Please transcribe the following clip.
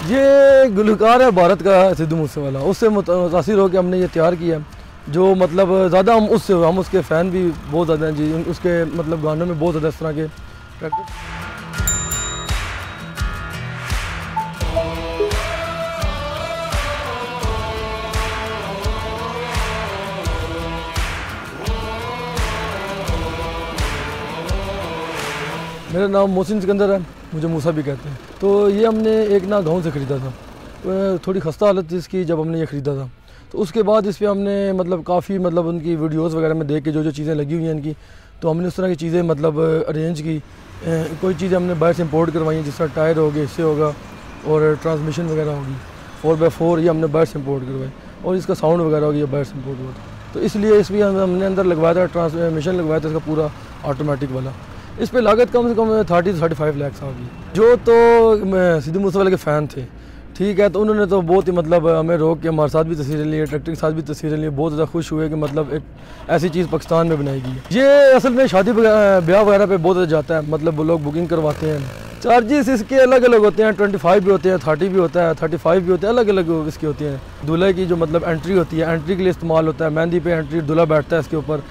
ये गुलकार है भारत का सिद्धू मूसेवाला, उससे मुतासिर होकर हमने ये तैयार किया। जो मतलब ज़्यादा हम उसके फ़ैन भी बहुत ज़्यादा हैं जी। उसके मतलब गानों में बहुत ज़्यादा इस तरह के प्रैक्टिस। मेरा नाम मोहसिन सिकंदर है, मुझे मूसा भी कहते हैं। तो ये हमने एक ना गाँव से ख़रीदा था, थोड़ी खस्ता हालत थी इसकी जब हमने ये ख़रीदा था। तो उसके बाद इस पर हमने मतलब काफ़ी मतलब उनकी वीडियोस वगैरह में देख के जो चीज़ें लगी हुई हैं इनकी, तो हमने उस तरह की चीज़ें मतलब अरेंज की। कोई चीज़ें हमने बाहर से इंपोर्ट करवाई हैं, जिस तरह टायर हो गए, हिस्से होगा और ट्रांसमिशन वगैरह होगी। 4x4 ये हमने बाहर से इंपोर्ट करवाई, और इसका साउंड वगैरह हो गया बाहर से इंपोर्ट हुआ था। तो इसलिए इसमें हमने अंदर लगवाया था, ट्रांसमिशन लगवाया था इसका पूरा ऑटोमेटिक वाला। इस पर लागत कम से कम 30 से 35 लाख आ गई। जो तो सिद्धू मूसेवाले के फ़ैन थे, ठीक है, तो उन्होंने तो बहुत ही मतलब हमें रोक के हमारे साथ भी तस्वीरें ली, ट्रैक्टर के साथ भी तस्वीरें ली। बहुत ज़्यादा खुश हुए कि मतलब एक ऐसी चीज़ पाकिस्तान में बनाई गई है। ये असल में शादी ब्याह वगैरह पे बहुत ज़्यादा जाता है, मतलब लोग बुकिंग करवाते हैं। चार्जेस इसके अलग अलग होते हैं, 25 भी होते हैं, 30 भी होता है, 35 भी होते हैं, अलग अलग इसके होती हैं। दूल्हे की जो मतलब एंट्री होती है, एंट्री के लिए इस्तेमाल होता है। मेहंदी पे एंट्री दूल्हा बैठता है इसके ऊपर।